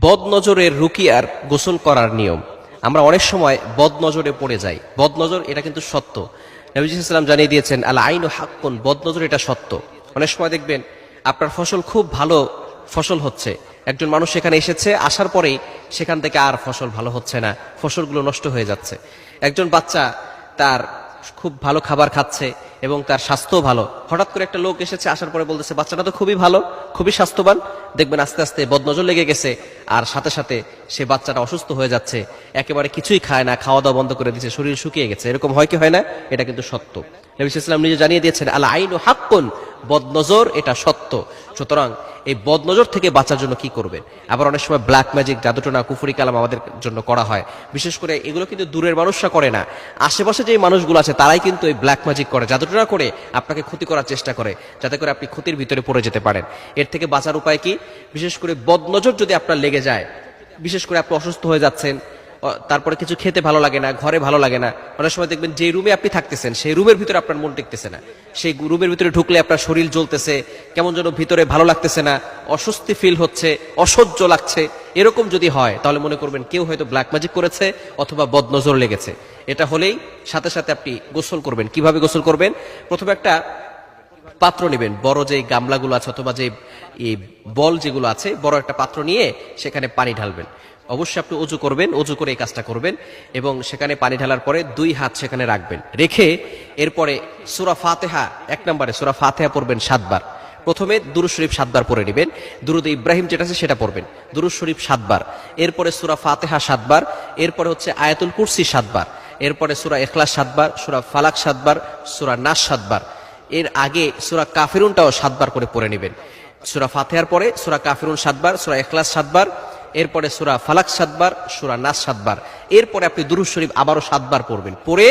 বদ নজরের রুকিয়ার গোসল করার নিয়ম। আমরা অনেক সময় বদ নজরে পড়ে যাই। বদ নজর এটা কিন্তু সত্য। নবী সাল্লাল্লাহু আলাইহি ওয়াসাল্লাম জানিয়ে দিয়েছেন আল আইনু হাক্কুন, বদ নজর এটা সত্য। অনেক সময় দেখবেন আপনার ফসল খুব ভালো ফসল হচ্ছে, একজন মানুষ সেখানে এসেছে, আসার পরেই সেখান থেকে আর ফসল ভালো হচ্ছে না, ফসলগুলো নষ্ট হয়ে যাচ্ছে। একজন বাচ্চা তার খুব ভালো খাবার খাচ্ছে এবং তার স্বাস্থ্য ভালো, হঠাৎ করে একটা লোক এসেছে, আসার পরে বলতেছে বাচ্চাটা তো খুবই ভালো, খুবই স্বাস্থ্যবান। দেখবেন আস্তে আস্তে বদনজর লেগে গেছে, আর সাথে সাথে সে বাচ্চাটা অসুস্থ হয়ে যাচ্ছে, একেবারে কিছুই খায় না, খাওয়া দাওয়া বন্ধ করে দিচ্ছে, শরীর শুকিয়ে গেছে। এরকম হয় কি হয় না? এটা কিন্তু সত্য। নবী সাল্লাল্লাহু আলাইহি ওয়াসাল্লাম নিজে জানিয়ে দিয়েছেন আল আইনু হাক্কুন, বদনজর এটা সত্য। সুতরাং এই বদনজর থেকে বাঁচার জন্য কি করবেন? আবার অনেক সময় ব্ল্যাক ম্যাজিক, জাদুটোনা, কুফরি কালাম আমাদের জন্য করা হয়। বিশেষ করে এগুলো কিন্তু দূরের মানুষরা করে না, আশেপাশে যে মানুষগুলো আছে তারাই কিন্তু এই ব্ল্যাক ম্যাজিক করে, জাদুটোনা করে আপনাকে ক্ষতি করার চেষ্টা করে, যাতে করে আপনি ক্ষতির ভিতরে পড়ে যেতে পারেন। এর থেকে বাঁচার উপায় কি? বিশেষ করে বদনজর যদি আপনার লেগে যায়, বিশেষ করে আপনি অসুস্থ হয়ে যাচ্ছেন, তারপরে কিছু খেতে ভালো লাগে না, ঘরে ভালো লাগে না, অনেক সময় দেখবেন যে রুমে আপনি থাকতেছেন সেই রুমের ভিতরে আপনার মন টিকতেছে না, সেই রুমের ভিতরে ঢুকলে আপনার শরীর জ্বলতেছে, কেমন যেন ভিতরে ভালো লাগতেছে না, অস্বস্তি ফিল হচ্ছে, অসহ্য লাগছে। এরকম যদি হয় তাহলে মনে করবেন কেউ হয়তো ব্ল্যাক ম্যাজিক করেছে অথবা বদনজর লেগেছে। এটা হলেই সাথে সাথে আপনি গোসল করবেন। কিভাবে গোসল করবেন? প্রথমে একটা পাত্র নেবেন, বড় যে গামলাগুলো আছে অথবা যে বল যেগুলো আছে, বড় একটা পাত্র নিয়ে সেখানে পানি ঢালবেন। অবশ্যই আপনি অজু করবেন, অজু করে এই কাজটা করবেন এবং সেখানে পানি ঢালার পরে 2 হাত সেখানে রাখবেন, রেখে এরপরে সূরা ফাতিহা, 1 নম্বরে সূরা ফাতিহা পড়বেন 7 বার। প্রথমে দুরূদ শরীফ 7 বার পড়ে নেবেন, দুরূদ ইব্রাহিম যেটা আছে সেটা পড়বেন, দুরূদ শরীফ 7 বার, এরপরে সূরা ফাতিহা 7 বার, এরপরে হচ্ছে আয়াতুল কুরসি 7 বার, এরপরে সূরা ইখলাস 7 বার, সূরা ফালাক 7 বার, সূরা নাস 7 বার। এর আগে সূরা কাফিরুনটাও 7 বার করে পড়ে নেবেন। সূরা ফাতিহার পরে সূরা কাফিরুন 7 বার, সূরা ইখলাস 7 বার, এরপরে সূরা ফালাক 7 বার, সূরা নাস 7 বার। এরপরে আপনি দুরূদ শরীফ আবারও 7 বার পড়বেন, পড়ে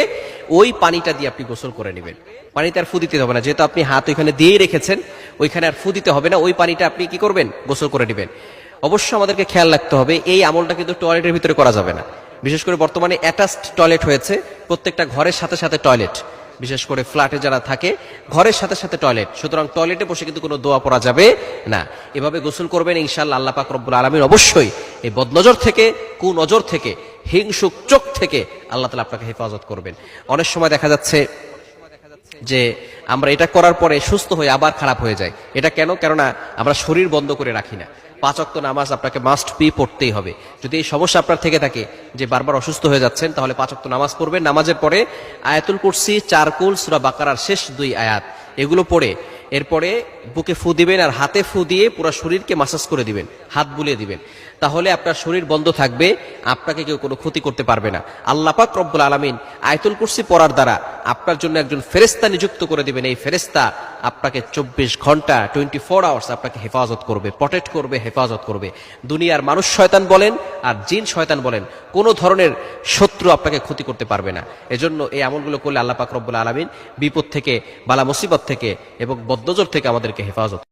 ওই পানিটা দিয়ে আপনি গোসল করে নেবেন। পানিতে আর ফু দিতে হবে না, যেহেতু আপনি হাত ওইখানে দিয়েই রেখেছেন, ওইখানে আর ফু দিতে হবে না, ওই পানিটা আপনি কি করবেন? গোসল করে নেবেন। অবশ্য আমাদেরকে খেয়াল রাখতে হবে, এই আমলটা কিন্তু টয়লেটের ভিতরে করা যাবে না। বিশেষ করে বর্তমানে অ্যাটাচড টয়লেট হয়েছে, প্রত্যেকটা ঘরের সাথে সাথে টয়লেট, বিশেষ করে ফ্ল্যাটে যারা থাকে ঘরের সাথে সাথে টয়লেট, সুতরাং টয়লেটে বসে কিন্তু কোনো দোয়া পড়া যাবে না। এভাবে গোসল করবেন, ইনশাআল্লাহ আল্লাহ পাক রব্বুল আলামিন অবশ্যই এই বদনজর থেকে, কুনজর থেকে, হিংসুক চোখ থেকে আল্লাহ তাআলা আপনাকে হেফাজত করবেন। অনেক সময় দেখা যাচ্ছে যে আমরা এটা করার পরে সুস্থ হয়ে আবার খারাপ হয়ে যায়। এটা কেন? কেননা আমরা শরীর বন্ধ করে রাখি না। 5 ওয়াক্ত নামাজ আপনাকে মাস্ট বি পড়তেই হবে। যদি এই সমস্যা আপনার থেকে থাকে যে বারবার অসুস্থ হয়ে যাচ্ছেন, তাহলে 5 ওয়াক্ত নামাজ পড়বেন। নামাজের পরে আয়াতুল কুরসি, 4 কুল, সূরা বাকারার শেষ 2 আয়াত এগুলো পড়ে এরপরে বুকে ফু দিবেন, আর হাতে ফু দিয়ে পুরো শরীরকে মাসাজ করে দিবেন, হাত বুলিয়ে দিবেন। তাহলে আপনার শরীর বন্ধ থাকবে, আপনাকে কেউ কোনো ক্ষতি করতে পারবে না। আল্লাহ পাক রব্বুল আলামিন আয়াতুল কুরসি পড়ার দ্বারা আপনার জন্য একজন ফেরেশতা নিযুক্ত করে দিবেন। এই ফেরেশতা আপনাকে 24 ঘন্টা 24 আওয়ার্স আপনাকে হেফাজত করবে, প্রটেক্ট করবে, হেফাজত করবে। দুনিয়ার মানুষ শয়তান বলেন আর জিন শয়তান বলেন, কোনো ধরনের শত্রু আপনাকে ক্ষতি করতে পারবে না। এজন্য এই আমলগুলো করলে আল্লাহ পাক রব্বুল আলামিন বিপদ থেকে, বালা মুসিবত থেকে এবং বদনজর থেকে আমাদেরকে হেফাজত